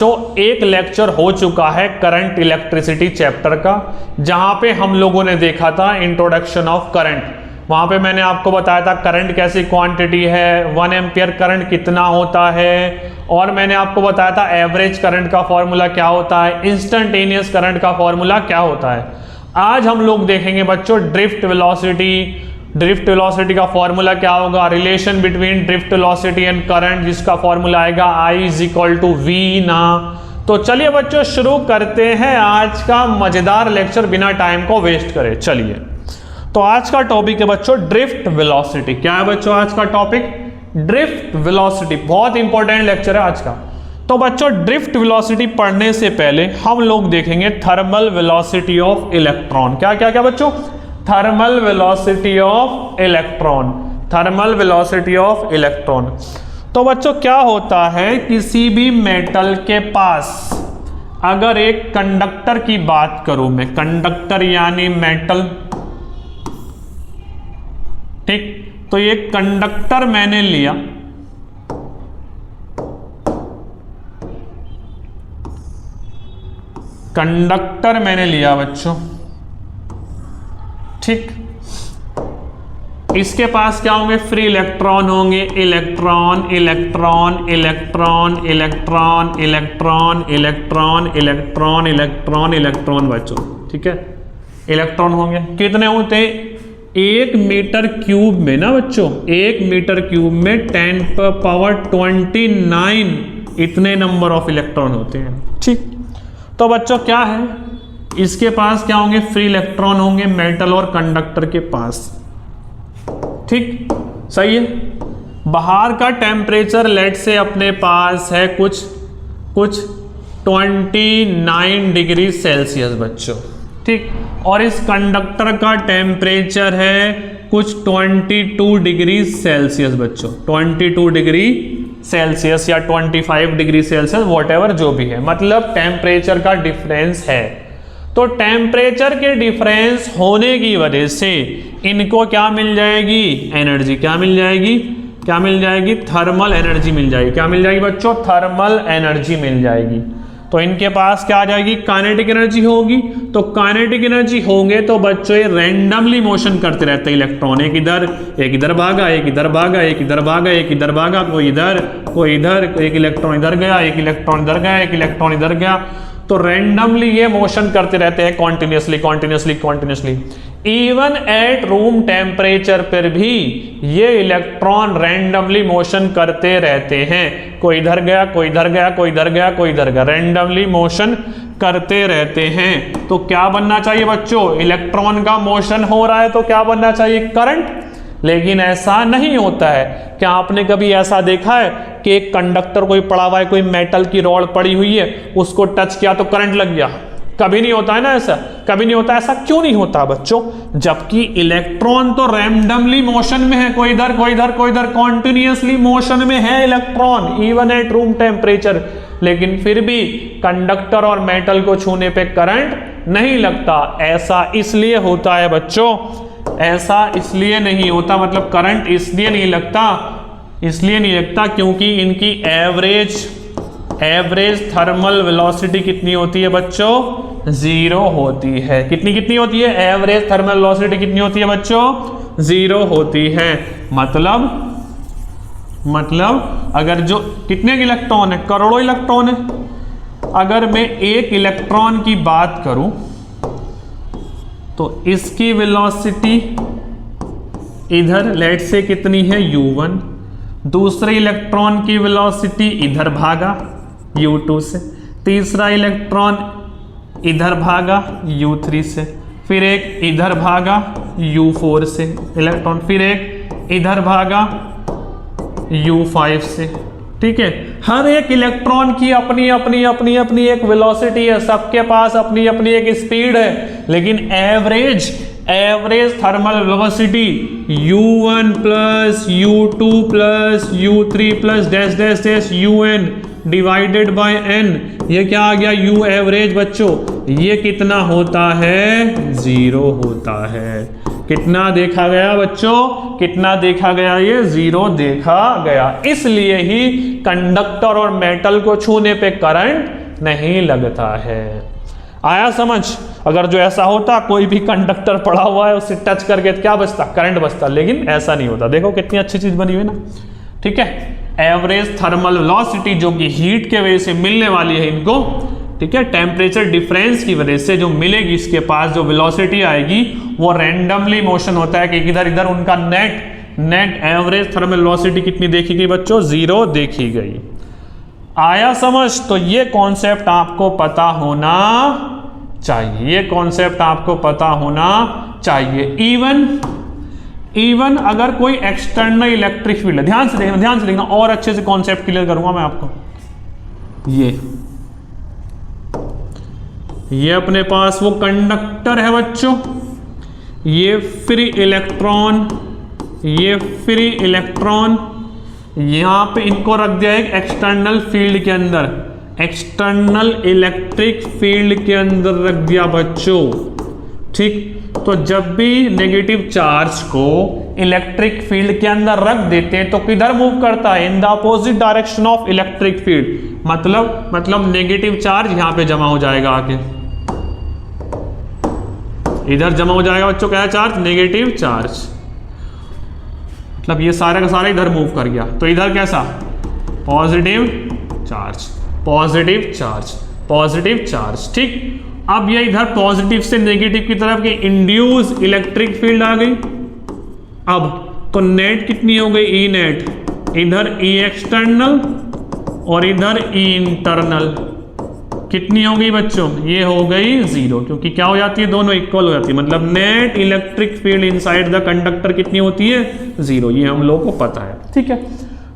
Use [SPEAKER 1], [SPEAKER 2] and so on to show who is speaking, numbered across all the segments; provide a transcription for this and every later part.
[SPEAKER 1] तो एक लेक्चर हो चुका है करंट इलेक्ट्रिसिटी चैप्टर का, जहां पे हम लोगों ने देखा था इंट्रोडक्शन ऑफ करंट। वहां पे मैंने आपको बताया था करंट कैसी क्वांटिटी है, 1 एम्पियर करंट कितना होता है, और मैंने आपको बताया था एवरेज करंट का फॉर्मूला क्या होता है, इंस्टेंटेनियस करंट का फॉर्मूला क्या होता है। आज हम लोग देखेंगे बच्चों ड्रिफ्ट वेलोसिटी। ड्रिफ्ट वेलोसिटी का फॉर्मूला क्या होगा, relation between drift velocity and current, जिसका फॉर्मूला आएगा I = V ना। तो चलिए बच्चों शुरू करते हैं आज का मजेदार लेक्चर बिना टाइम को वेस्ट करे। चलिए, तो आज का टॉपिक है बच्चों ड्रिफ्ट वेलोसिटी। क्या है बच्चों आज का टॉपिक? Drift velocity. बहुत इंपॉर्टेंट लेक्चर है आज का। तो बच्चों ड्रिफ्ट वेलोसिटी पढ़ने से पहले हम लोग देखेंगे थर्मल वेलोसिटी ऑफ इलेक्ट्रॉन। क्या क्या क्या बच्चों? Thermal velocity of electron. Thermal velocity of electron. तो बच्चों क्या होता है, किसी भी मेटल के पास अगर एक कंडक्टर की बात करूं मैं, कंडक्टर यानी मेटल, ठीक, तो ये कंडक्टर मैंने लिया, कंडक्टर मैंने लिया बच्चों, ठीक। इसके पास क्या होंगे? फ्री इलेक्ट्रॉन होंगे, electron electron electron electron electron electron electron electron electron बच्चों, ठीक है, इलेक्ट्रॉन होंगे। कितने होते हैं? 1 मीटर क्यूब में ना बच्चों, 1 मीटर क्यूब में 10⁻29 इतने नंबर ऑफ इलेक्ट्रॉन होते हैं, ठीक। तो बच्चों क्या है, इसके पास क्या होंगे? फ्री इलेक्ट्रॉन होंगे मेटल और कंडक्टर के पास, ठीक, सही है। बाहर का टेम्परेचर लेट से अपने पास है कुछ 29 डिग्री सेल्सियस बच्चों, ठीक, और इस कंडक्टर का टेम्परेचर है कुछ 22 डिग्री सेल्सियस बच्चों, 22 डिग्री सेल्सियस या 25 डिग्री सेल्सियस, वॉटेवर जो भी है, मतलब टेम्परेचर का डिफरेंस है। तो टेम्परेचर के डिफरेंस होने की वजह से इनको क्या मिल जाएगी? एनर्जी। क्या मिल जाएगी? क्या मिल जाएगी? थर्मल एनर्जी मिल जाएगी। क्या मिल जाएगी बच्चों? थर्मल एनर्जी मिल जाएगी। तो इनके पास क्या आ जाएगी? काइनेटिक एनर्जी होगी। तो काइनेटिक एनर्जी होंगे तो बच्चों ये रैंडमली मोशन करते रहते हैं इलेक्ट्रॉन, एक इधर भागा, एक इधर भागा, एक इधर भागा, एक इधर भागा, कोई इधर, एक इलेक्ट्रॉन इधर गया, एक इलेक्ट्रॉन इधर गया, एक इलेक्ट्रॉन इधर गया। तो रैंडमली ये मोशन करते रहते हैं continuously. Even at room temperature पर भी ये इलेक्ट्रॉन रैंडमली मोशन करते रहते हैं, कोई इधर गया, कोई इधर गया, कोई इधर गया, कोई इधर गया, रैंडमली मोशन करते रहते हैं। तो क्या बनना चाहिए बच्चों? इलेक्ट्रॉन का मोशन हो रहा है तो क्या बनना चाहिए? करंट। लेकिन ऐसा नहीं होता है। क्या आपने कभी ऐसा देखा है कि एक कंडक्टर कोई पड़ा हुआ है, कोई मेटल की रॉड पड़ी हुई है, उसको टच किया तो करंट लग गया? कभी नहीं होता है ना, ऐसा कभी नहीं होता। ऐसा क्यों नहीं होता बच्चों? जबकि इलेक्ट्रॉन तो रैंडमली मोशन में है, कोई इधर कोई इधर कोई इधर, कॉन्टिन्यूसली मोशन में है electron even at room temperature, लेकिन फिर भी कंडक्टर और मेटल को छूने पे करंट नहीं लगता। ऐसा इसलिए होता है बच्चों, ऐसा इसलिए नहीं होता, मतलब करंट इसलिए नहीं लगता क्योंकि इनकी एवरेज थर्मल वेलोसिटी कितनी होती है बच्चों? 0 होती है। कितनी होती है? एवरेज थर्मल वेलोसिटी कितनी होती है बच्चों? 0 होती है। मतलब अगर जो कितने इलेक्ट्रॉन है? करोड़ों इलेक्ट्रॉन है। अगर मैं एक इलेक्ट्रॉन की बात करूं तो इसकी वेलोसिटी इधर लेट से कितनी है? u1। दूसरे इलेक्ट्रॉन की वेलोसिटी इधर भागा u2 से, तीसरा इलेक्ट्रॉन इधर भागा u3 से, फिर एक इधर भागा u4 से इलेक्ट्रॉन, फिर एक इधर भागा u5 से, ठीक है। हर एक इलेक्ट्रॉन की अपनी एक वेलोसिटी है, सबके पास अपनी एक स्पीड है, लेकिन average thermal velocity u1 + u2 + u3 + un divided by n, ये क्या आ गया u एवरेज बच्चों, ये कितना होता है 0 होता है। कितना देखा गया बच्चों, कितना देखा गया, ये 0 देखा गया। इसलिए ही कंडक्टर और मेटल को छूने पे करंट नहीं लगता है। आया समझ? अगर जो ऐसा होता कोई भी कंडक्टर पड़ा हुआ है उसे टच करके क्या बचता, करंट बचता, लेकिन ऐसा नहीं होता। देखो कितनी अच्छी चीज बनी हुई ना, ठीक है। एवरेज थर्मल वेलोसिटी जो कि हीट के वजह से मिलने वाली है इनको, ठीक है, टेम्परेचर डिफरेंस की वजह से जो मिलेगी इसके पास जो वेलोसिटी आएगी वो रैंडमली मोशन होता है कि इधर इधर उनका नेट एवरेज थर्मल वेलोसिटी कितनी देखी गई बच्चों, 0 देखी गई। आया समझ? तो ये कॉन्सेप्ट आपको पता होना चाहिए, ये कॉन्सेप्ट आपको पता होना चाहिए। इवन अगर कोई एक्सटर्नल इलेक्ट्रिक फील्ड, ध्यान से देखना और अच्छे से कॉन्सेप्ट क्लियर करूंगा मैं आपको। ये अपने पास वो कंडक्टर है बच्चों, ये फ्री इलेक्ट्रॉन, यहां पे इनको रख दिया एक एक्सटर्नल फील्ड के अंदर, एक्सटर्नल इलेक्ट्रिक फील्ड के अंदर रख दिया बच्चों, ठीक। तो जब भी नेगेटिव चार्ज को इलेक्ट्रिक फील्ड के अंदर रख देते हैं तो किधर मूव करता है, in the opposite direction of electric field. मतलब नेगेटिव चार्ज यहां पे जमा हो जाएगा, आके इधर जमा हो जाएगा बच्चों, क्या चार्ज, नेगेटिव चार्ज। मतलब ये सारा का सारा इधर मूव कर गया, तो इधर कैसा, पॉजिटिव चार्ज, ठीक। अब ये इधर पॉजिटिव से नेगेटिव की तरफ की इंड्यूस इलेक्ट्रिक फील्ड आ गई। अब तो नेट कितनी हो गई, ई नेट, इधर ई एक्सटर्नल और इधर ई इंटरनल, कितनी हो गई बच्चों, ये हो गई 0, क्योंकि क्या हो जाती है, दोनों इक्वल हो जाती है। मतलब net electric field inside the conductor कितनी होती है, 0, ये हम लोगों को पता है, ठीक है।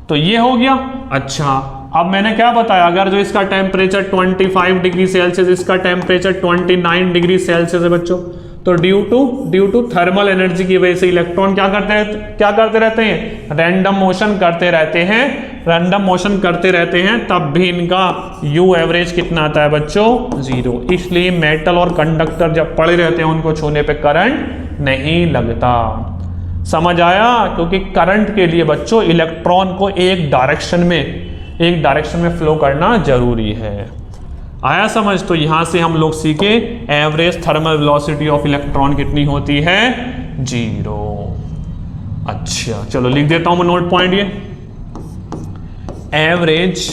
[SPEAKER 1] तो ये हो गया। अच्छा, अब मैंने क्या बताया, अगर जो इसका टेम्परेचर 25 डिग्री सेल्सियस, इसका टेम्परेचर 29 डिग्री सेल्सियस है बच्चों, तो ड्यू टू थर्मल एनर्जी की वजह से इलेक्ट्रॉन क्या करते रहते हैं, रैंडम मोशन करते रहते हैं, तब भी इनका U एवरेज कितना आता है बच्चों, 0। इसलिए मेटल और कंडक्टर जब पड़े रहते हैं उनको छूने पे करंट नहीं लगता। समझ आया? क्योंकि करंट के लिए बच्चों इलेक्ट्रॉन को एक डायरेक्शन में फ्लो करना जरूरी है। आया समझ? तो यहां से हम लोग सीखे average thermal velocity of electron कितनी होती है, 0। अच्छा चलो लिख देता हूं मैं नोट पॉइंट, ये average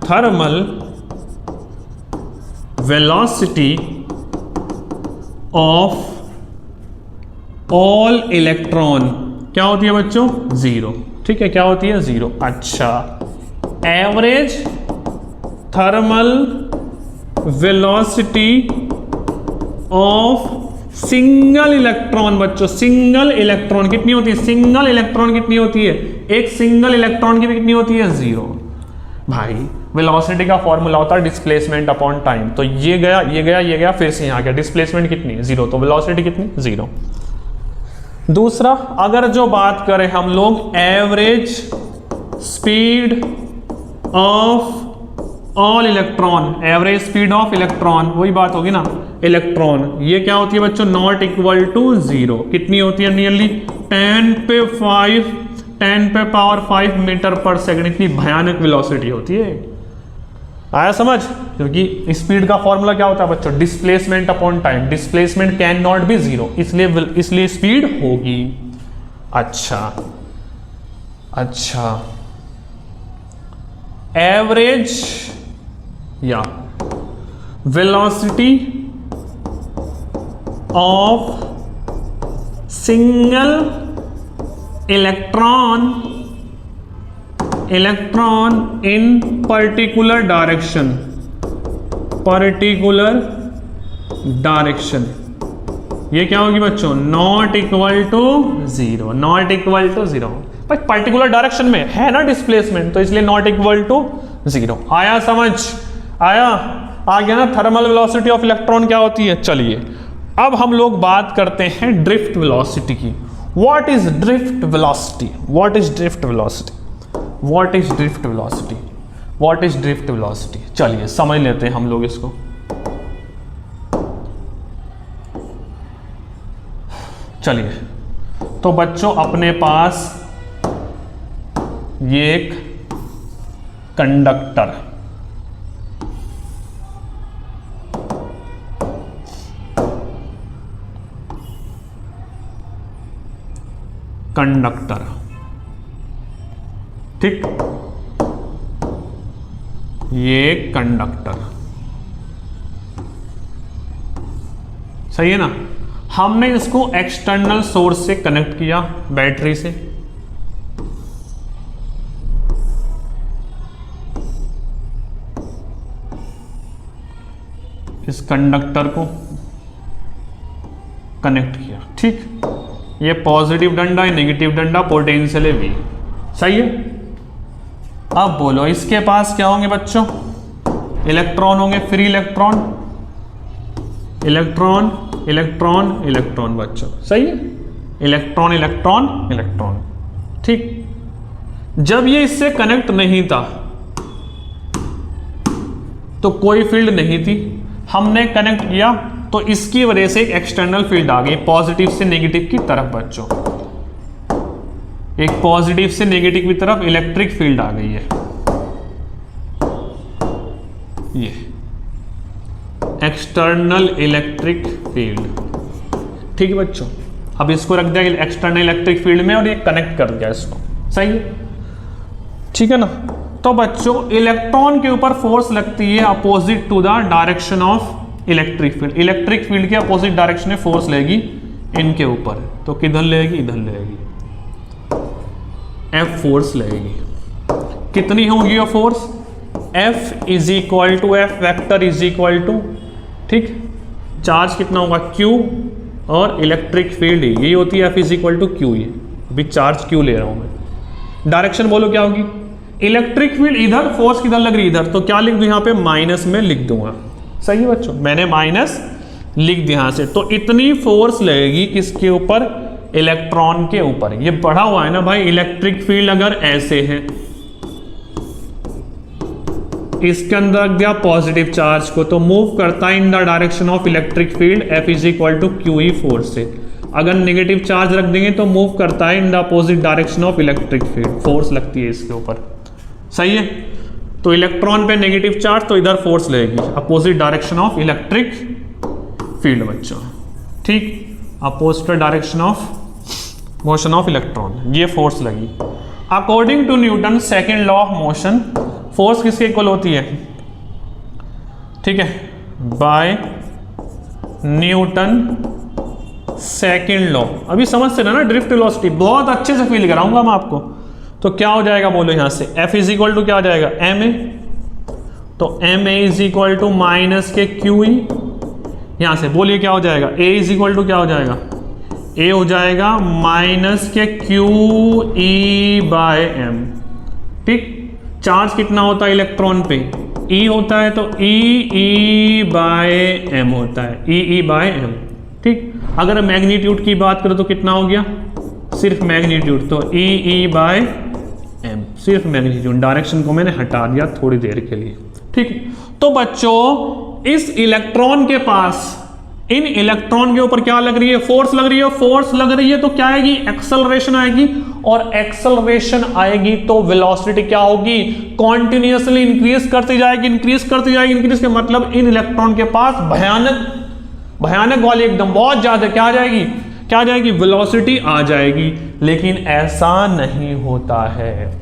[SPEAKER 1] thermal velocity of all electron क्या होती है बच्चों, 0, ठीक है, क्या होती है, 0। अच्छा, average thermal velocity of single electron बच्चों, सिंगल इलेक्ट्रॉन कितनी होती है, सिंगल इलेक्ट्रॉन कितनी होती है, एक सिंगल इलेक्ट्रॉन की भी कितनी होती है, 0। भाई वेलोसिटी का फॉर्मूला होता है डिस्प्लेसमेंट अपॉन टाइम, तो ये गया फिर से यहाँ गया, डिस्प्लेसमेंट कितनी, 0, तो वेलोसिटी कितनी, 0। दूसरा, अगर जो बात करें हम लोग average speed of all electron, average speed of electron, वही बात होगी ना, इलेक्ट्रॉन, ये क्या होती है बच्चों, नॉट इक्वल टू 0। कितनी होती है, नियरली 10 पे पावर 5 मीटर पर सेकंड, इतनी भयानक वेलोसिटी होती है। आया समझ? क्योंकि स्पीड का फॉर्मूला क्या होता है बच्चों, displacement upon time, displacement can not be 0, इसलिए स्पीड होगी। अच्छा, एवरेज या velocity of single electron in particular direction, ये क्या होगी बच्चों, not equal to 0, particular direction में है ना डिस्प्लेसमेंट, तो इसलिए नॉट इक्वल टू 0। आया समझ? आ गया ना थर्मल वेलोसिटी ऑफ इलेक्ट्रॉन क्या होती है। चलिए अब हम लोग बात करते हैं ड्रिफ्ट वेलोसिटी की। What is drift velocity? What is drift velocity. चलिए समझ लेते हैं हम लोग इसको। चलिए तो बच्चों अपने पास ये एक कंडक्टर, ठीक, ये कंडक्टर सही है ना। हमने इसको एक्सटर्नल सोर्स से कनेक्ट किया, बैटरी से। इस कंडक्टर को कनेक्ट किया, ठीक। ये पॉजिटिव डंडा है, नेगेटिव डंडा, पोटेंशियल है V, सही है। अब बोलो इसके पास क्या होंगे बच्चों, इलेक्ट्रॉन होंगे, free electron, electron electron electron बच्चों, सही है। इलेक्ट्रॉन इलेक्ट्रॉन इलेक्ट्रॉन, ठीक। जब ये इससे कनेक्ट नहीं था तो कोई फील्ड नहीं थी, हमने कनेक्ट किया तो इसकी वजह से एक एक्सटर्नल फील्ड आ गई, पॉजिटिव से नेगेटिव की तरफ बच्चों। एक पॉजिटिव से नेगेटिव की तरफ इलेक्ट्रिक फील्ड आ गई है, ये एक्सटर्नल इलेक्ट्रिक फील्ड, ठीक है बच्चों। अब इसको रख दिया एक्सटर्नल इलेक्ट्रिक फील्ड में और ये कनेक्ट कर दिया इसको, सही है, ठीक है ना। तो बच्चों इलेक्ट्रॉन के ऊपर फोर्स लगती है opposite to the direction of electric field. Electric field के अपोजिट डायरेक्शन में फोर्स लेगी इनके ऊपर, तो किधर लेगी, इधर लेगी, F फोर्स लगेगी। कितनी होगी वो force, F is equal to F vector is equal to, ठीक, चार्ज कितना होगा Q और इलेक्ट्रिक फील्ड यही होती है F is equal to Q। ये अभी चार्ज Q ले रहा हूं मैं। डायरेक्शन बोलो क्या होगी, इलेक्ट्रिक फील्ड इधर, फोर्स किधर लग रही इधर, तो क्या लिख दूं यहाँ पे, माइनस में लिख दूंगा, सही है बच्चों। मैंने माइनस लिख दिया यहां से। तो इतनी फोर्स लगेगी किसके ऊपर, इलेक्ट्रॉन के ऊपर। ये पढ़ा हुआ है ना भाई, इलेक्ट्रिक फील्ड अगर ऐसे है, इसके अंदर रख दिया पॉजिटिव चार्ज को, तो मूव करता है in the direction of electric field F is equal to Q E force से। अगर नेगेटिव चार्ज रख देंगे तो मूव करता है in the opposite direction of electric field, force लगती है इसके ऊपर, सही है। तो इलेक्ट्रॉन पे नेगेटिव चार्ज, तो इधर फोर्स लगेगी opposite direction of electric field बच्चों, ठीक, opposite direction of motion of electron, ये फोर्स लगी। According to Newton second law of motion, force किसके इक्वल होती है, ठीक है, बाय न्यूटन सेकेंड लॉ। अभी समझते ना ड्रिफ्ट वेलोसिटी, बहुत अच्छे से फील कराऊंगा मैं आपको। तो क्या हो जाएगा बोलो यहां से, F इज इक्वल टू क्या हो जाएगा, ma, तो ma is equal to minus के क्यू ई। यहां से बोलिए क्या हो जाएगा, a इज इक्वल टू क्या हो जाएगा, a हो जाएगा माइनस के क्यू ई बाय एम, ठीक। चार्ज कितना होता है इलेक्ट्रॉन पे, E होता है, तो ई बाय एम होता है, ई बाय एम, ठीक। अगर मैग्नीट्यूड की बात करो तो कितना हो गया, सिर्फ मैग्नीट्यूड, तो ई बाय एम, सिर्फ मैग्नीट्यूड। डायरेक्शन को मैंने हटा दिया थोड़ी देर के लिए, ठीक। तो बच्चों इस इलेक्ट्रॉन के पास, इन इलेक्ट्रॉन के ऊपर क्या लग रही है, फोर्स लग रही है। फोर्स लग रही है तो क्या आएगी, एक्सेलरेशन आएगी, और एक्सेलरेशन आएगी तो वेलोसिटी क्या होगी, कॉन्टिन्यूसली इंक्रीज करती जाएगी, इंक्रीज करती जाएगी। इंक्रीज के मतलब इन इलेक्ट्रॉन के पास भयानक वाली एकदम बहुत ज्यादा क्या आ जाएगी, क्या आ जाएगी, वेलोसिटी आ जाएगी। लेकिन ऐसा नहीं होता है,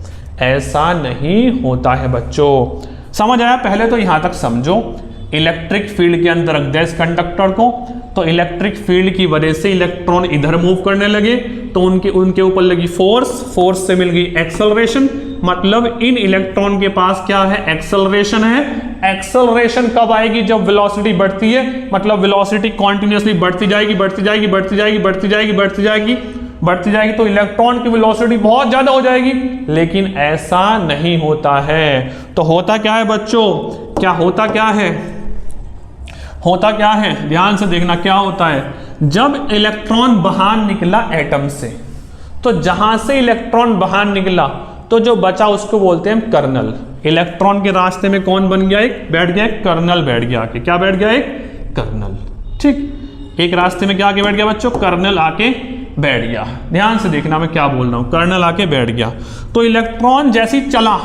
[SPEAKER 1] ऐसा नहीं होता है बच्चों। समझ आया, पहले तो यहां तक समझो। इलेक्ट्रिक फील्ड के अंदर रख दिया इस कंडक्टर को, तो इलेक्ट्रिक फील्ड की वजह से इलेक्ट्रॉन इधर मूव करने लगे, तो उनके ऊपर लगी फोर्स से मिल गई एक्सेलरेशन। मतलब इन इलेक्ट्रॉन के पास क्या है, एक्सेलरेशन है। एक्सेलरेशन कब आएगी, जब वेलोसिटी बढ़ती है, मतलब वेलोसिटी कॉन्टिन्यूसली बढ़ती जाएगी, बढ़ती जाएगी, बढ़ती जाएगी, बढ़ती जाएगी, बढ़ती जाएगी, बढ़ती जाएगी, तो इलेक्ट्रॉन की वेलोसिटी बहुत ज्यादा हो जाएगी। लेकिन ऐसा नहीं होता है। तो होता क्या है बच्चों, क्या होता क्या है, होता क्या है, ध्यान से देखना क्या होता है। जब इलेक्ट्रॉन बाहर निकला एटम से, तो जहां से इलेक्ट्रॉन बाहर निकला तो जो बचा उसको बोलते हैं कर्नल। इलेक्ट्रॉन के रास्ते में कौन बन गया, एक बैठ गया, एक कर्नल बैठ गया आके। क्या बैठ गया, एक कर्नल। ठीक, एक रास्ते में क्या आके बैठ गया बच्चों, कर्नल आके बैठ गया। ध्यान से देखना मैं क्या बोल रहा हूं, कर्नल आके बैठ गया। तो इलेक्ट्रॉन जैसी चला,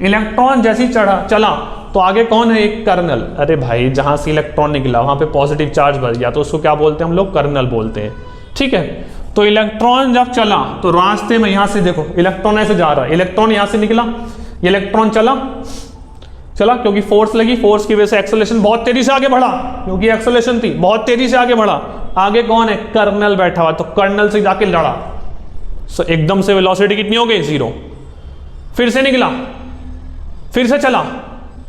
[SPEAKER 1] इलेक्ट्रॉन जैसी चला तो आगे कौन है, एक कर्नल। अरे भाई जहां से इलेक्ट्रॉन निकला वहां पे पॉजिटिव चार्ज बढ़ गया तो उसको क्या बोलते हैं हम लोग, कर्नल बोलते हैं। ठीक है, तो इलेक्ट्रॉन जब चला तो रास्ते में यहां से देखो इलेक्ट्रॉन ऐसे जा रहा है, इलेक्ट्रॉन यहां से निकला, इलेक्ट्रॉन चला क्योंकि फोर्स लगी, फोर्स की वजह से एक्सेलरेशन बहुत तेजी से आगे बढ़ा, क्योंकि एक्सेलरेशन थी बहुत तेजी से आगे बढ़ा। आगे कौन है, कर्नल बैठा हुआ, तो कर्नल से जाके लड़ा, सो एकदम से वेलोसिटी कितनी हो गई, 0। फिर से निकला, फिर से चला,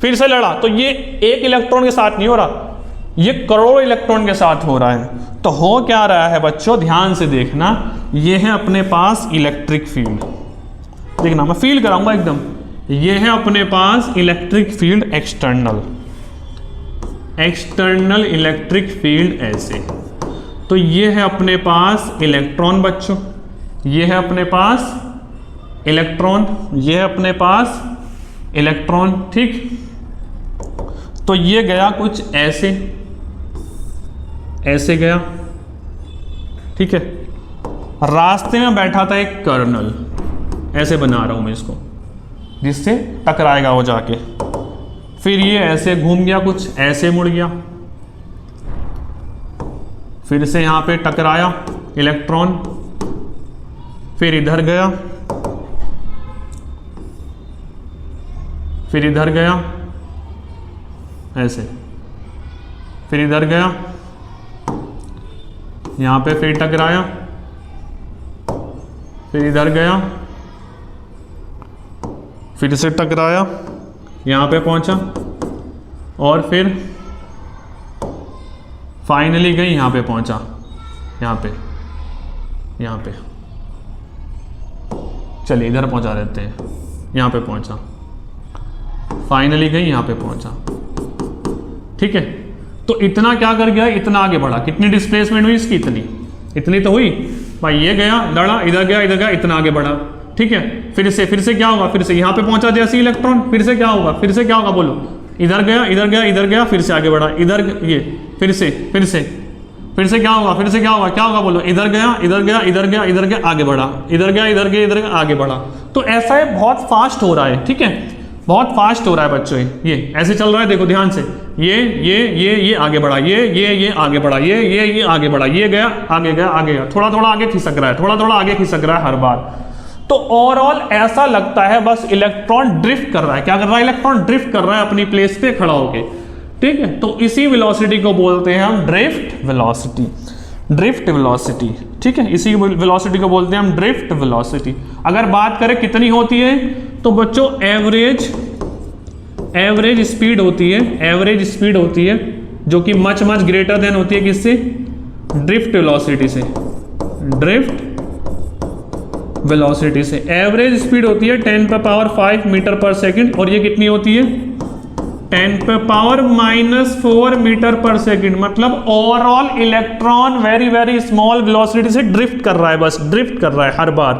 [SPEAKER 1] फिर से लड़ा, तो ये एक इलेक्ट्रॉन के साथ नहीं हो रहा, ये करोड़ों इलेक्ट्रॉन के साथ हो रहा है। तो हो क्या रहा है बच्चों, ध्यान से देखना, ये है अपने पास इलेक्ट्रिक फील्ड, देखना मैं फील कराऊंगा एकदम, ये है अपने पास electric field external, external electric field ऐसे। तो ये है अपने पास इलेक्ट्रॉन बच्चों, ये है अपने पास इलेक्ट्रॉन, ये है अपने पास इलेक्ट्रॉन। ठीक, तो ये गया कुछ ऐसे, ऐसे गया। ठीक है, रास्ते में बैठा था एक कर्नल, ऐसे बना रहा हूं मैं इसको, जिससे टकराएगा वो जाके। फिर ये ऐसे घूम गया, कुछ ऐसे मुड़ गया, फिर से यहां पे टकराया इलेक्ट्रॉन, फिर इधर गया, फिर इधर गया ऐसे, फिर इधर गया, यहां पे फिर टकराया, फिर इधर गया, फिर से टकराया, यहां पे पहुंचा, और फिर फाइनली गई यहां पे पहुंचा, यहां पे, यहां पे, चलिए इधर पहुंचा देते हैं, यहां पे पहुंचा, फाइनली गई यहां पे पहुंचा। ठीक है, तो इतना क्या कर गया, इतना आगे बढ़ा। कितनी डिस्प्लेसमेंट हुई इसकी, इतनी तो हुई भाई। ये गया, लड़ा, इधर गया, इधर गया, इतना आगे बढ़ा। ठीक है, फिर से क्या होगा, फिर से यहां पे पहुंचा जैसे इलेक्ट्रॉन, फिर से क्या होगा, फिर से क्या होगा बोलो, इधर गया, इधर गया, इधर गया, फिर से आगे बढ़ा, इधर ये, फिर से क्या होगा, फिर से क्या होगा बोलो, इधर गया, इधर गया, इधर गया, इधर गया, आगे बढ़ा, इधर गया, इधर गया, इधर गया, आगे बढ़ा। तो ऐसा है, बहुत फास्ट हो रहा है। ठीक है, बहुत फास्ट हो रहा है बच्चों, ये ऐसे चल रहा है, देखो ध्यान से, ये आगे बढ़ा, ये आगे बढ़ा, ये आगे बढ़ा, ये गया, आगे गया, आगे गया, थोड़ा थोड़ा आगे खिसक रहा है, थोड़ा थोड़ा आगे खिसक रहा है हर बार। तो ओवरऑल ऐसा लगता है बस इलेक्ट्रॉन ड्रिफ्ट कर रहा है। क्या कर रहा है, इलेक्ट्रॉन ड्रिफ्ट कर रहा है अपनी प्लेस पे खड़ा होके। ठीक है, तो इसी वेलोसिटी को बोलते हैं हम ड्रिफ्ट वेलोसिटी, ड्रिफ्ट वेलोसिटी। ठीक है, इसी वेलोसिटी को बोलते हैं हम ड्रिफ्ट वेलोसिटी। अगर बात करें कितनी होती है, तो बच्चों एवरेज स्पीड होती है, एवरेज स्पीड होती है जो कि मच ग्रेटर देन होती है किससे, ड्रिफ्ट वेलोसिटी से, ड्रिफ्ट वेलोसिटी से। एवरेज स्पीड होती है 10⁵ मीटर पर सेकंड, और ये कितनी होती है, 10⁻⁻⁴ मीटर पर सेकंड। मतलब overall electron very small velocity से ड्रिफ्ट कर रहा है, बस ड्रिफ्ट कर रहा है, हर बार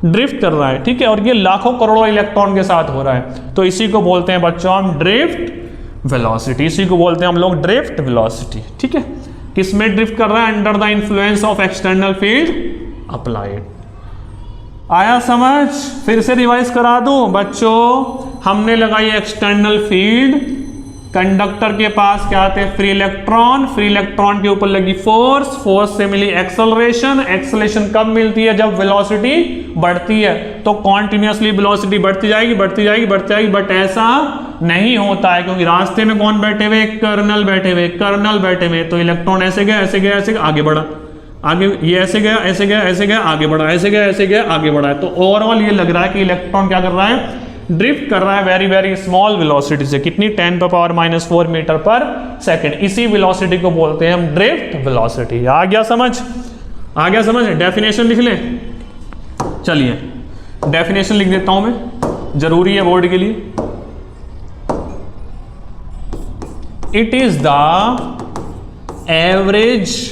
[SPEAKER 1] ड्रिफ्ट कर रहा है। ठीक है, और ये लाखों करोड़ों इलेक्ट्रॉन के साथ हो रहा है। तो इसी को बोलते हैं बच्चों हम ड्रिफ्ट वेलोसिटी, इसी को बोलते हैं हम लोग ड्रिफ्ट वेलोसिटी। ठीक है, किसमें ड्रिफ्ट कर रहा है, under the influence of external field applied. आया समझ, फिर से रिवाइज करा दूं बच्चों, हमने लगाई एक्सटर्नल फील्ड, कंडक्टर के पास क्या आते हैं, फ्री इलेक्ट्रॉन, फ्री इलेक्ट्रॉन के ऊपर लगी फोर्स, फोर्स से मिली एक्सेलरेशन, एक्सेलरेशन कब मिलती है, जब वेलोसिटी बढ़ती है। तो कॉन्टिन्यूसली वेलोसिटी बढ़ती जाएगी, बढ़ती जाएगी, बढ़ती जाएगी, बट ऐसा नहीं होता है, क्योंकि रास्ते में कौन बैठे हुए, कर्नल बैठे हुए, कर्नल बैठे हुए। तो इलेक्ट्रॉन ऐसे गया, ऐसे गया, ऐसे गया, आगे बढ़ा, आगे ये ऐसे गया, ऐसे गया, ऐसे गया, आगे बढ़ा, ऐसे गया, ऐसे गया, आगे बढ़ा है। तो ओवरऑल ये लग रहा है कि इलेक्ट्रॉन क्या कर रहा है, ड्रिफ्ट कर रहा है वेरी स्मॉल वेलोसिटी से। कितनी, 10⁻⁻⁴ मीटर पर सेकंड। इसी वेलोसिटी को बोलते हैं हम ड्रिफ्ट वेलोसिटी। आ गया समझ, आ गया समझ। डेफिनेशन लिख लें, चलिए डेफिनेशन लिख देता हूं मैं, जरूरी है बोर्ड के लिए। It is the average,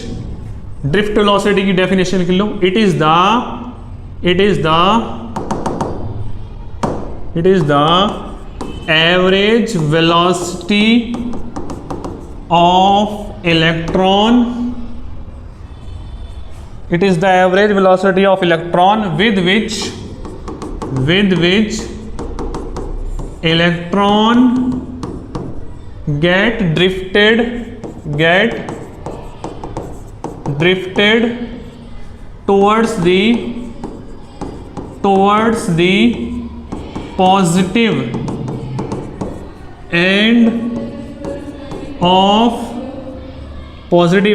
[SPEAKER 1] drift velocity की डेफिनेशन लिख लो, it is the average velocity of electron, it is the average velocity of electron with which electron get drifted towards the positive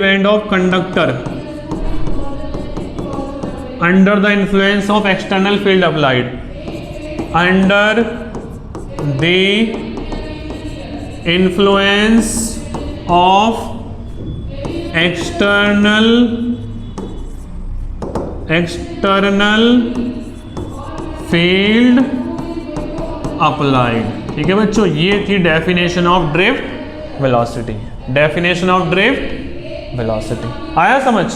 [SPEAKER 1] end of conductor under the influence of external field applied. Under the influence of external field applied. ठीक है बच्चों, ये थी definition of drift velocity. Definition of drift velocity आया समझ?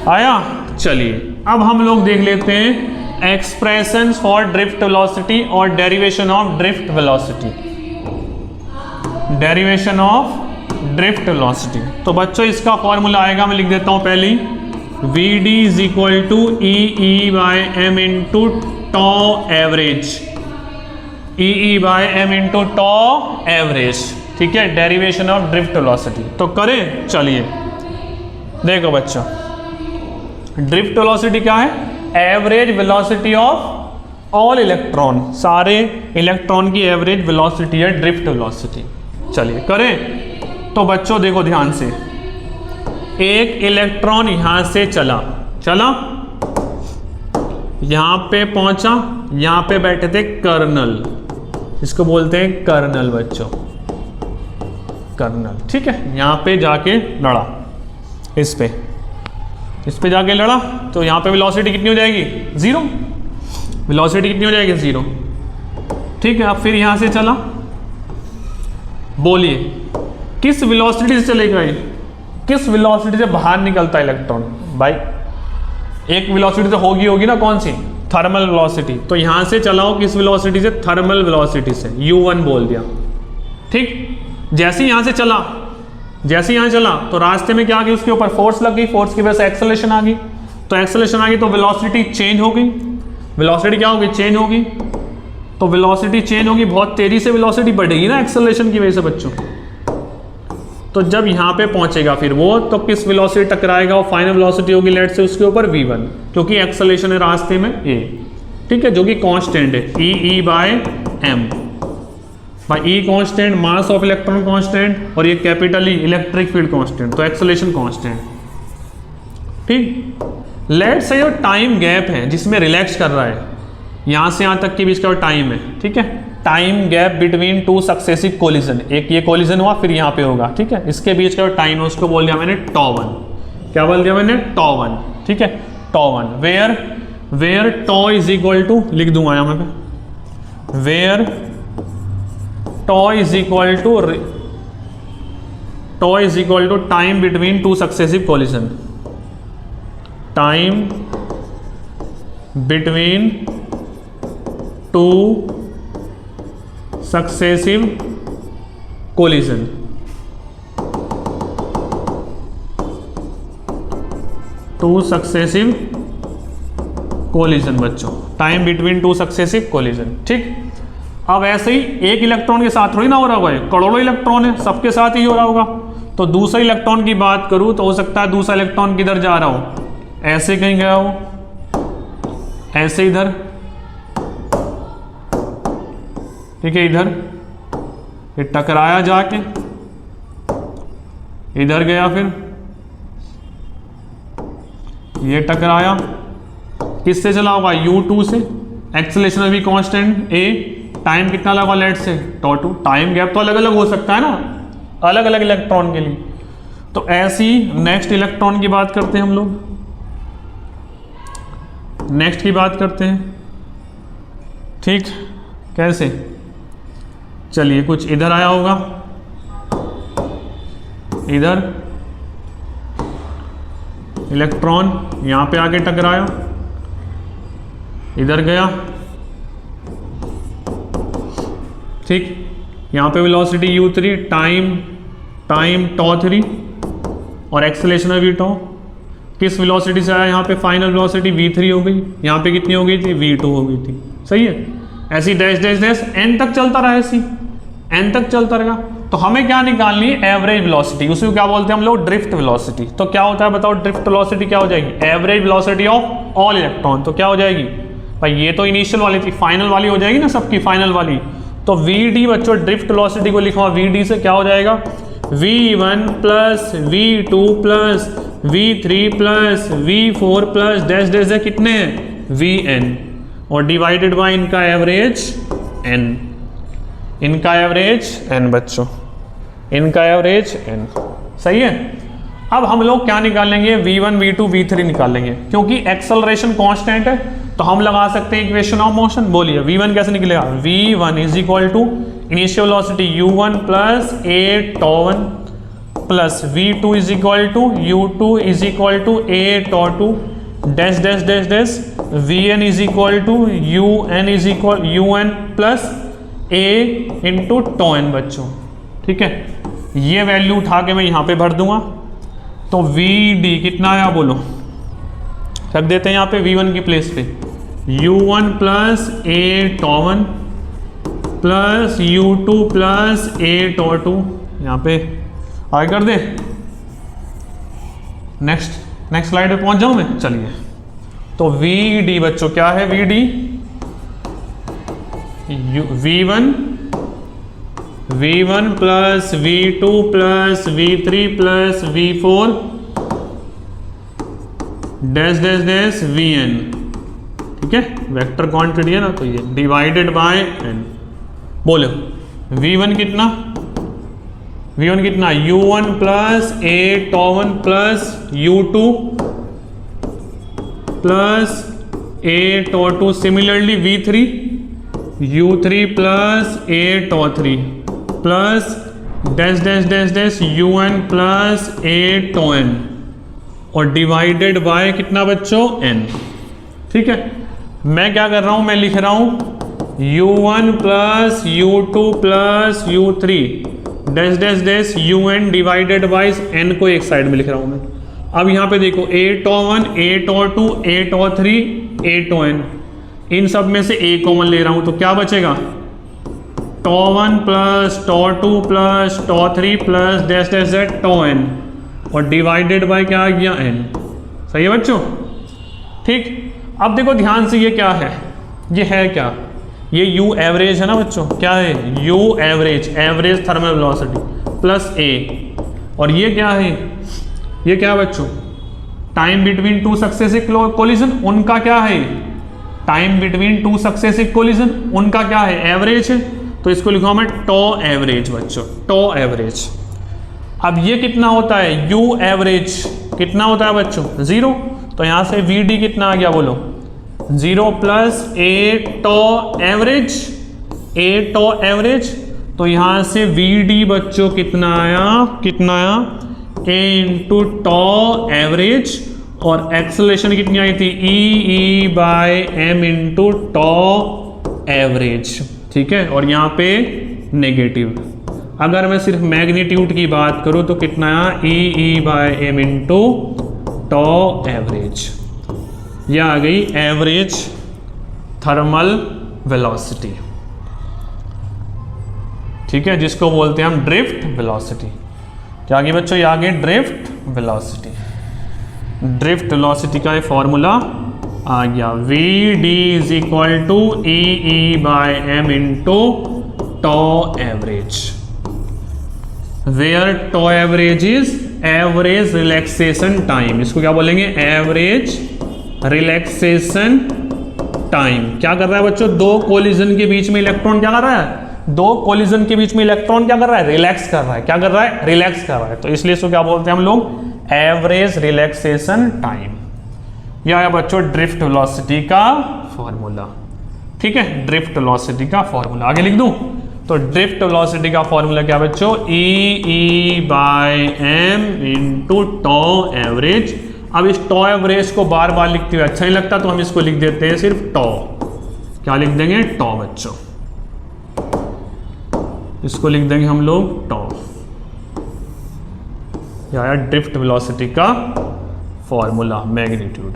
[SPEAKER 1] आया? चलिए अब हम लोग देख लेते हैं एक्सप्रेशंस फॉर ड्रिफ्ट वेलोसिटी और derivation of drift velocity. Derivation of drift velocity, तो बच्चों इसका फॉर्मूला आएगा, मैं लिख देता हूं पहले ही, Vd is equal to E by M into tau average, E by M into tau average. ठीक है, डेरिवेशन ऑफ ड्रिफ्ट वेलोसिटी तो करें। चलिए देखो बच्चों, ड्रिफ्ट वेलोसिटी क्या है? Average velocity of all electron, सारे इलेक्ट्रॉन की एवरेज वेलोसिटी है ड्रिफ्ट वेलोसिटी। चलिए करें। तो बच्चों देखो ध्यान से, एक इलेक्ट्रॉन यहां से चला, यहां पे पहुंचा, यहां पे बैठे थे कर्नल, इसको बोलते हैं कर्नल बच्चों, कर्नल। ठीक है, यहां पे जाके लड़ा, इस पे जाके लड़ा, तो यहां पे वेलोसिटी कितनी हो जाएगी? 0। वेलोसिटी कितनी हो जाएगी? 0। ठीक है, अब फिर यहां से चला, बोलिए किस वेलोसिटी से चलेगा ये? किस वेलोसिटी से बाहर निकलता है इलेक्ट्रॉन? भाई एक वेलोसिटी तो होगी ना, कौन सी? Thermal velocity. तो यहां से चलाओ किस वेलोसिटी से? थर्मल वेलोसिटी से, u1 बोल दिया। ठीक, जैसे यहां से चला, तो रास्ते में क्या आ गई? उसके ऊपर फोर्स लग गई, फोर्स की वजह से एक्सेलरेशन आ गई, तो एक्सेलरेशन आ गई तो वेलोसिटी चेंज हो गई। वेलोसिटी क्या होगी? चेंज होगी। तो वेलोसिटी चेंज होगी, बहुत तेजी से वेलोसिटी बढ़ेगी ना एक्सेलरेशन की वजह से बच्चों। तो जब यहाँ पे पहुंचेगा फिर वो, तो किस वेलोसिटी टकराएगा? वो फाइनल वेलोसिटी होगी लेट से उसके ऊपर v1, क्योंकि एक्सेलरेशन है रास्ते में a। ठीक है, जो कि कांस्टेंट है, e बाय m। भाई E constant, mass of electron constant, और ये capital E electric field constant, तो एक्सेलरेशन कांस्टेंट। ठीक, लेट से जो टाइम गैप है जिसमें रिलैक्स कर रहा है, यहां से यहां तक के बीच का टाइम है। ठीक है, time gap between two successive collision, एक ये कोलिजन हुआ फिर यहाँ पे होगा। ठीक है, इसके बीच का टाइम है, उसको बोल दिया मैंने τ1। क्या बोल दिया मैंने? τ1। ठीक है, τ1 where tau is equal to, लिख दूंगा यहाँ पे, where tau is equal to time between two successive collision, time between two successive collision. Two successive collision बच्चों, time between two successive collision. ठीक, अब ऐसे ही एक इलेक्ट्रॉन के साथ थोड़ी ना हो रहा होगा, करोड़ों इलेक्ट्रॉन है, सबके साथ ही हो रहा होगा। तो दूसरे इलेक्ट्रॉन की बात करूं तो हो सकता है दूसरा इलेक्ट्रॉन किधर जा रहा हो, ऐसे कहीं गया हो, ऐसे इधर। ठीक है, इधर ये टकराया जाके, इधर गया, फिर ये टकराया, किससे चला होगा? u2 से। एक्सेलरेशन भी कांस्टेंट a, टाइम कितना लगा लेट से? τ2। टाइम गैप तो अलग अलग हो सकता है ना, अलग अलग इलेक्ट्रॉन के लिए। तो ऐसी नेक्स्ट इलेक्ट्रॉन की बात करते हैं हम लोग, नेक्स्ट की बात करते हैं। ठीक, कैसे? चलिए कुछ इधर आया होगा, इधर इलेक्ट्रॉन यहां पे आके टकराया, इधर गया, ठीक, यहाँ पे वेलोसिटी u3 टाइम τ3 और एक्सेलरेशन है v2। किस वेलोसिटी से आया यहाँ पे? फाइनल वेलोसिटी v3 हो गई, यहाँ पे कितनी हो गई थी? v2 हो गई थी। सही है, ऐसी डैश डैश डैश n तक चलता रहा, ऐसी n तक चलता रहेगा। तो हमें क्या निकालनी है? Average velocity. उसको क्या बोलते हैं हम लोग? Drift velocity. तो क्या होता है बताओ? ड्रिफ्ट वेलोसिटी क्या हो जाएगी? Average velocity of all electron. तो क्या हो जाएगी भाई? ये तो इनिशियल वाली थी, फाइनल वाली हो जाएगी ना, सबकी फाइनल वाली। तो vd बच्चों ड्रिफ्ट वेलोसिटी को लिखा हुआ vd से क्या हो जाएगा? v1 plus v2 plus v3 plus v4 plus dash dash कितने हैं? vn और डिवाइडेड बाय इनका एवरेज n, इनका एवरेज n बच्चों, इनका एवरेज n। सही है। अब हम लोग क्या निकालेंगे? v1 v2 v3 निकालेंगे, क्योंकि एक्सेलरेशन कांस्टेंट है तो हम लगा सकते हैं इक्वेशन ऑफ मोशन। बोलिए v1 कैसे निकलेगा? v1 is equal to initial velocity u1 plus a τ1 plus v2 is equal to u2 is equal to a τ2 dash dash dash dash vn is equal to un plus a into τn बच्चों। ठीक है, ये value उठा के मैं यहाँ पे भर दूंगा। तो vd कितना आया बोलो? रख देते हैं यहाँ पे v1 की प्लेस पे u1 plus a τ1 plus u2 plus a τ2, यहाँ पे आगे कर दे। नेक्स्ट स्लाइड पे पहुंच जाऊं मैं? चलिए, तो vd बच्चों क्या है? vd v1 plus v2 plus v3 plus v4 dash dash dash vn। ठीक है, वेक्टर क्वांटिटी है ना, तो ये डिवाइडेड बाय n। बोलो v1 कितना? v1 कितना? u1 plus a τ1 plus u2 plus a τ2। Similarly v3 u3 plus a τ3 plus dash dash dash dash un plus a τn और डिवाइडेड बाय कितना बच्चों? n। ठीक है, मैं क्या कर रहा हूं? मैं लिख रहा हूं u1 plus u2 plus u3 dash dash dash un divided by n को एक साइड में लिख रहा हूं मैं। अब यहाँ पे देखो a τ1 a τ2 a τ3 a τn, इन सब में से a कॉमन ले रहा हूं, तो क्या बचेगा? τ1 plus τ2 plus τ3 plus dash dash dash τn और डिवाइडेड बाय क्या आ गया? n। सही है बच्चों? ठीक, अब देखो ध्यान से, ये क्या है? ये है क्या? ये u एवरेज है ना बच्चों। क्या है? u average, average thermal velocity plus a। और ये क्या है? ये क्या बच्चों? Time between two successive collision, उनका क्या है? Time between two successive collision उनका क्या है? एवरेज है। तो इसको लिखा मैं टॉ एवरेज बच्चों, टॉ एवरेज। अब ये कितना होता है? u एवरेज कितना होता है बच्चों? 0। तो यहां से vd कितना आ गया बोलो? 0 plus a tau average, a tau average. तो यहां से vd बच्चों कितना आया? कितना आया? a इंटू टॉ एवरेज और एक्सेलरेशन कितनी आई थी? e by m into tau average. ठीक है, और यहाँ पे नेगेटिव। अगर मैं सिर्फ मैग्नीट्यूड की बात करूं तो कितना आया? e by m into tau average. यह आ गई एवरेज थर्मल वेलोसिटी। ठीक है, जिसको बोलते हैं हम ड्रिफ्ट वेलोसिटी। क्या आ गई बच्चों? ये आ गई ड्रिफ्ट वेलोसिटी। ड्रिफ्ट वेलोसिटी का ये फॉर्मूला आ गया, vd is equal to e by m into tau average, where tau average is average relaxation time. इसको क्या बोलेंगे? Average relaxation time. क्या कर रहा है बच्चों? दो कोलिजन के बीच में इलेक्ट्रॉन क्या कर रहा है? दो कोलिजन के बीच में इलेक्ट्रॉन क्या कर रहा है? रिलैक्स कर रहा है। क्या कर रहा है? रिलैक्स कर रहा है। तो इसलिए इसको क्या बोलते हैं हम लोग? Average relaxation time. यह है बच्चों ड्रिफ्ट वेलोसिटी का फॉर्मूला। ठीक है, ड्रिफ्ट वेलोसिटी का फॉर्मूला आगे लिख दूं? तो ड्रिफ्ट वेलोसिटी का फॉर्मूला क्या बच्चों? e by m into tau average. अब इस टॉ एवरेज को बार बार लिखते हुए अच्छा नहीं लगता, तो हम इसको लिख देते हैं सिर्फ टॉ। क्या लिख देंगे? टॉ बच्चों। इसको लिख देंगे हम लोग टॉ। यह आया ड्रिफ्ट वेलोसिटी का फॉर्मूला, मैग्नीट्यूड।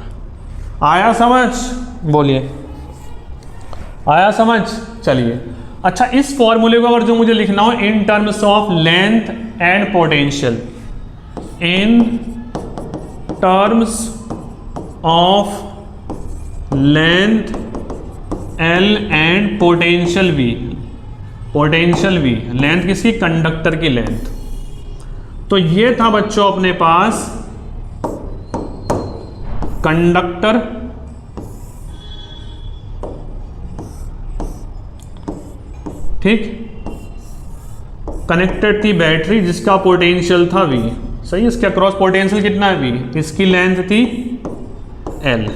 [SPEAKER 1] आया समझ? बोलिए, आया समझ? चलिए, अच्छा इस फॉर्मूले को अगर जो मुझे लिखना हो in terms of length and potential, in terms of length L and potential V, potential V length किसकी? कंडक्टर की लेंथ। तो ये था बच्चों अपने पास कंडक्टर, ठीक, कनेक्टेड थी बैटरी जिसका पोटेंशियल था V, सही। इसके अक्रॉस पोटेंशियल कितना है V, इसकी लेंथ थी L,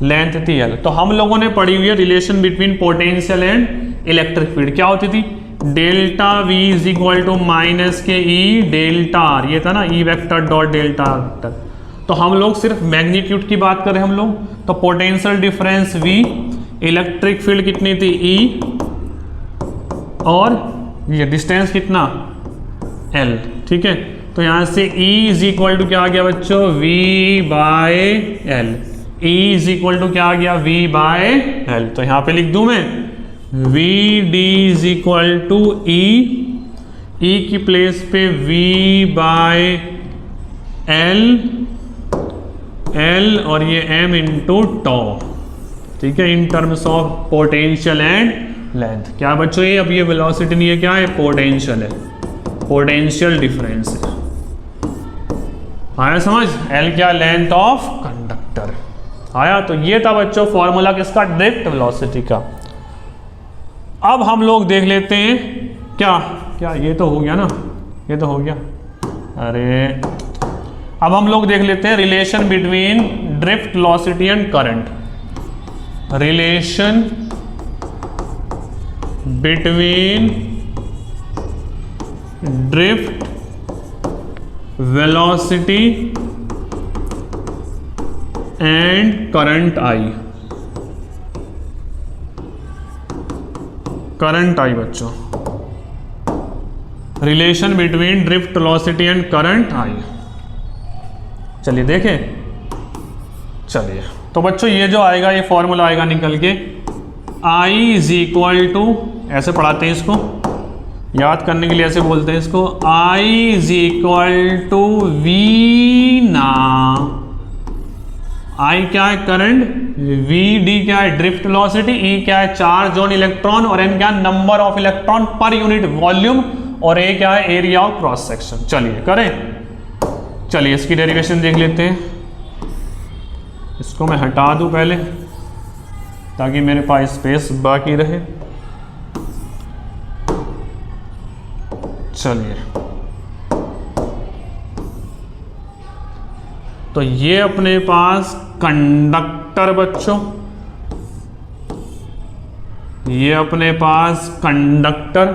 [SPEAKER 1] लेंथ थी L। तो हम लोगों ने पढ़ी हुई है relation between potential and electric field, क्या होती थी? Delta V is equal to minus के E डेल्टा R, ये था ना E vector dot delta R vector. तो हम लोग सिर्फ मैग्नीट्यूड की बात करें हम लोग, तो potential difference V, electric field कितनी थी E, और ये डिस्टेंस कितना L, ठीक है। तो यहाँ से E इज इक्वल टू क्या आ गया बच्चों? V by L। E is equal to क्या आ गया? V by L। तो यहाँ पे लिख दूं मैं V D is equal to E की प्लेस पे V बाय L और ये M इंटू टॉ, ठीक है, in terms of potential and length. क्या बच्चों ये अब ये वेलोसिटी नहीं है, क्या है? पोटेंशियल है, पोटेंशियल डिफरेंस है। आया समझ? L क्या? Length of conductor. आया? तो ये था बच्चों फॉर्मूला किसका? ड्रिफ्ट वेलोसिटी का। अब हम लोग देख लेते हैं क्या क्या, ये तो हो गया ना, ये तो हो गया। अरे अब हम लोग देख लेते हैं relation between drift velocity and current. Relation between drift velocity and current I, current I बच्चों, relation between drift velocity and current I. चलिए देखें, चलिए तो बच्चों ये जो आएगा ये फॉर्मूला आएगा निकल के I इज इक्वल टू, ऐसे पढ़ाते हैं इसको, याद करने के लिए ऐसे बोलते हैं इसको, I is equal to V ना, I क्या है? करंट, V D क्या है? ड्रिफ्ट वेलोसिटी, E क्या है? चार्ज ऑन इलेक्ट्रॉन, और N क्या है? Number of electron per unit volume, और A क्या है? Area of cross section. चलिए करें, चलिए इसकी डेरिवेशन देख लेते हैं। इसको मैं हटा दूं पहले ताकि मेरे पास स्पेस बाकी रहे। चलिए तो ये अपने पास कंडक्टर बच्चों, ये अपने पास कंडक्टर,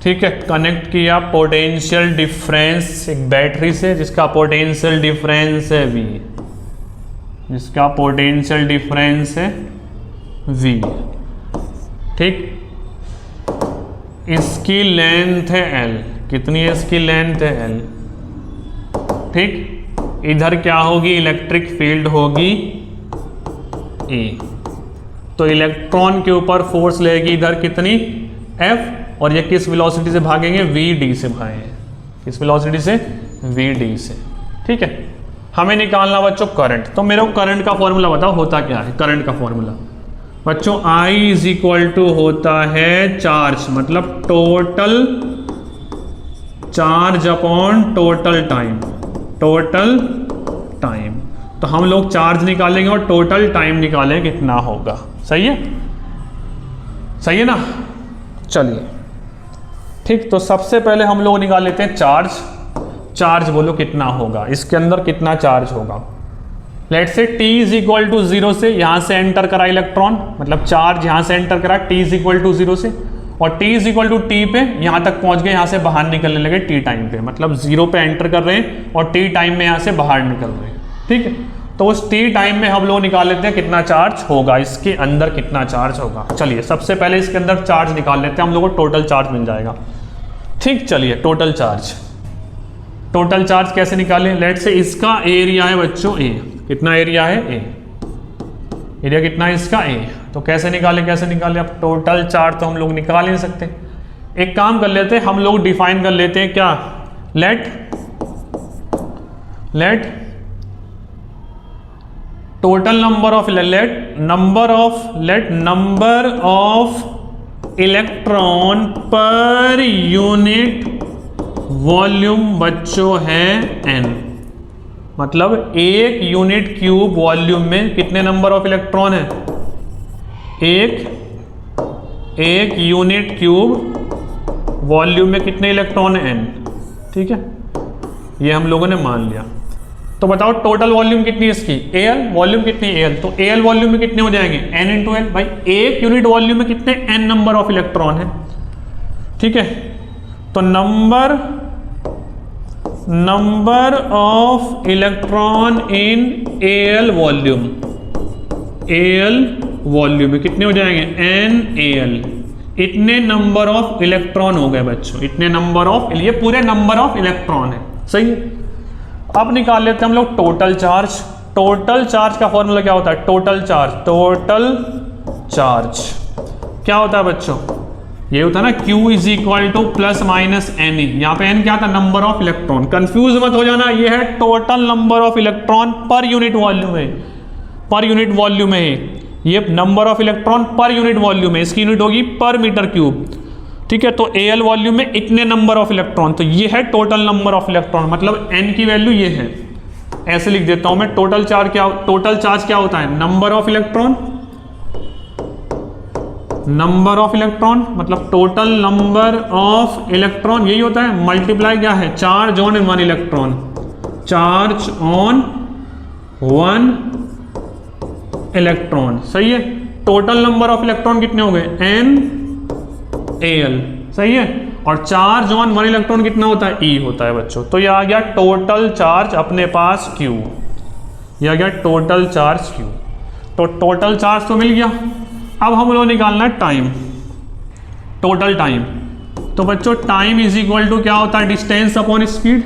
[SPEAKER 1] ठीक है, कनेक्ट किया पोटेंशियल डिफरेंस एक बैटरी से जिसका पोटेंशियल डिफरेंस है V, जिसका पोटेंशियल डिफरेंस है V, ठीक। इसकी लेंथ है L, कितनी है इसकी लेंथ है L, ठीक। इधर क्या होगी? इलेक्ट्रिक फील्ड होगी E, तो इलेक्ट्रॉन के ऊपर फोर्स लगेगी इधर कितनी? F, और ये किस वेलोसिटी से भागेंगे? VD से भागेंगे, किस वेलोसिटी से? VD से, ठीक है। हमें निकालना बच्चों करंट, तो मेरे को करंट का फॉर्मूला बताओ होता क्या है? करंट का फॉर्मूला बच्चों I इज इक्वल टू होता है चार्ज, मतलब total charge upon total time, total time. तो हम लोग चार्ज निकालेंगे और टोटल टाइम निकालेंगे कितना होगा, सही है, सही है ना। चलिए ठीक, तो सबसे पहले हम लोग निकाल लेते हैं चार्ज। चार्ज बोलो कितना होगा, इसके अंदर कितना चार्ज होगा। Let's say t is equal to 0 से, यहाँ से एंटर करा इलेक्ट्रॉन, मतलब चार्ज यहाँ से एंटर करा t इज इक्वल टू 0 से, और t is equal to t पे यहाँ तक पहुँच गए, यहाँ से बाहर निकलने लगे t टाइम पे, मतलब 0 पे एंटर कर रहे हैं और t टाइम में यहाँ से बाहर निकल रहे हैं, ठीक है। तो उस टी टाइम में हम लोग निकाल लेते हैं कितना चार्ज होगा, इसके अंदर कितना चार्ज होगा। चलिए सबसे पहले इसके अंदर चार्ज निकाल लेते हैं, हम लोग को टोटल चार्ज मिल जाएगा। ठीक, चलिए टोटल चार्ज कैसे निकालें। लेट से इसका एरिया है बच्चों ए, कितना एरिया है ए, एरिया कितना है इसका ए, तो कैसे निकालें अब टोटल चार्ज तो हम लोग निकाल ही नहीं सकते। एक काम कर लेते हैं, हम लोग डिफाइन कर लेते हैं क्या, let total number of electron per unit volume बच्चों है n, मतलब एक यूनिट क्यूब वॉल्यूम में कितने नंबर ऑफ इलेक्ट्रॉन है, एक यूनिट क्यूब वॉल्यूम में कितने इलेक्ट्रॉन है n। ठीक है, ये हम लोगों ने मान लिया। तो बताओ टोटल वॉल्यूम कितनी है इसकी, Al वॉल्यूम कितनी है Al, तो Al वॉल्यूम में कितने हो जाएंगे n इंटू एल। भाई एक यूनिट वॉल्यूम में कितने n नंबर ऑफ इलेक्ट्रॉन है। ठीक है, तो number of electron in Al volume में कितने हो जाएंगे NaL। इतने नंबर ऑफ इलेक्ट्रॉन हो गए बच्चों, इतने नंबर ऑफ, ये पूरे नंबर ऑफ इलेक्ट्रॉन है। सही है, अब निकाल लेते हैं हम लोग टोटल चार्ज का फॉर्मूला क्या होता है, टोटल चार्ज क्या होता है बच्चों, ये होता है ना Q is equal to plus minus N. यहाँ पे n क्या था, नंबर ऑफ इलेक्ट्रॉन। कंफ्यूज मत हो जाना, ये है total number of electron per unit volume है, ये number of electron per unit volume है, इसकी यूनिट होगी पर मीटर क्यूब। ठीक है, तो Al वॉल्यूम में इतने नंबर ऑफ इलेक्ट्रॉन, तो ये है टोटल नंबर ऑफ इलेक्ट्रॉन, मतलब n की वैल्यू ये है। ऐसे लिख देता हूं मैं, टोटल चार्ज क्या होता है, नंबर ऑफ इलेक्ट्रॉन, मतलब टोटल नंबर ऑफ इलेक्ट्रॉन यही होता है, मल्टीप्लाई क्या है, charge on one electron, charge on one electron. सही है, टोटल नंबर ऑफ इलेक्ट्रॉन कितने हो गए NaL। सही है, और चार्ज ऑन वन इलेक्ट्रॉन कितना होता है, E होता है बच्चों। तो ये आ गया टोटल चार्ज अपने पास Q, ये आ गया टोटल चार्ज Q। तो टोटल चार्ज तो मिल गया। अब हम लोग निकालना है टाइम, टोटल टाइम। तो बच्चों टाइम इज इक्वल टू क्या होता है, डिस्टेंस अपॉन स्पीड,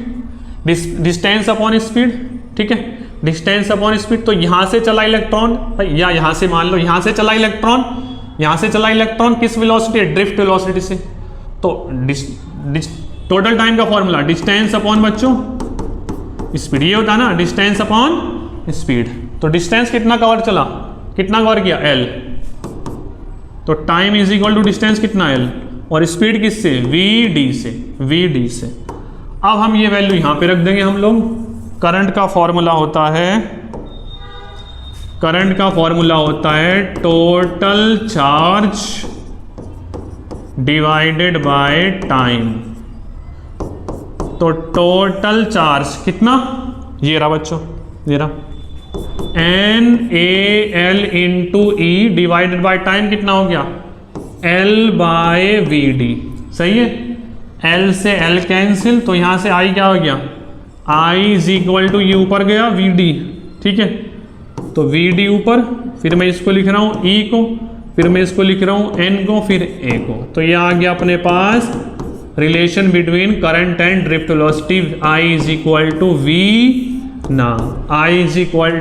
[SPEAKER 1] ठीक है, डिस्टेंस अपॉन स्पीड। तो यहां से चला इलेक्ट्रॉन, या यहां से मान लो यहां से चला इलेक्ट्रॉन किस वेलोसिटी, ड्रिफ्ट वेलोसिटी से। तो टोटल टाइम का फॉर्मूला डिस्टेंस अपॉन बच्चों स्पीड, ये होता है ना, डिस्टेंस अपॉन स्पीड। तो डिस्टेंस कितना कवर किया L, तो time is equal to distance कितना L, और स्पीड किससे, VD से। अब हम ये वैल्यू यहां पे रख देंगे हम लोग। करंट का फॉर्मूला होता है total charge divided by time. तो टोटल चार्ज कितना, ये रहा बच्चों, ये रहा NaL into E divided by time कितना हो गया, L बाय VD। सही है, L से L कैंसिल, तो यहां से I क्या हो गया, I इज इक्वल टू, ये ऊपर गया VD। ठीक है, तो VD ऊपर, फिर मैं इसको लिख रहा हूं E को, फिर मैं इसको लिख रहा हूं N को, फिर A को। तो ये आ गया अपने पास relation between current and drift velocity, I is equal to V ना, I is equal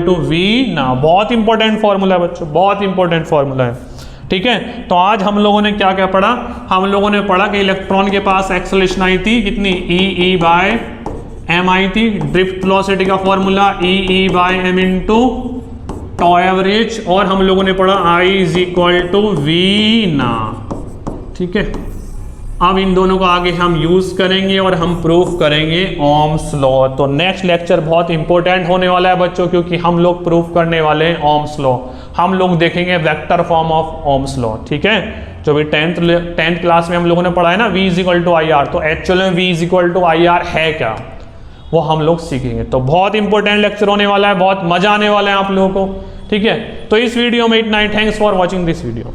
[SPEAKER 1] to V ना। बहुत इंपॉर्टेंट फॉर्मूला है बच्चों, बहुत इंपॉर्टेंट फॉर्मूला है। ठीक है, तो आज हम लोगों ने क्या क्या पढ़ा, हम लोगों ने पढ़ा कि इलेक्ट्रॉन के पास एक्सेलरेशन आई थी कितनी, E बाय m आई थी। ड्रिफ्ट वेलोसिटी का formula E by m into tau average, और हम लोगों ने पढ़ा I is equal to V ना। ठीक है, अब इन दोनों को आगे हम यूज करेंगे और हम प्रूफ करेंगे ओम्स लॉ। तो नेक्स्ट लेक्चर बहुत इंपॉर्टेंट होने वाला है बच्चों, क्योंकि हम लोग प्रूफ करने वाले हैं ओम्स लॉ। हम लोग देखेंगे vector form of Ohm's law. ठीक है, जो भी टेंथ क्लास में हम लोगों ने पढ़ा है ना, V is equal to IR, तो एक्चुअल में V is equal to IR है क्या, वो हम लोग सीखेंगे। तो बहुत इंपॉर्टेंट लेक्चर होने वाला है, बहुत मजा आने वाला है आप लोगों को। ठीक है, तो इस वीडियो में इतना ही। Thanks for watching this video.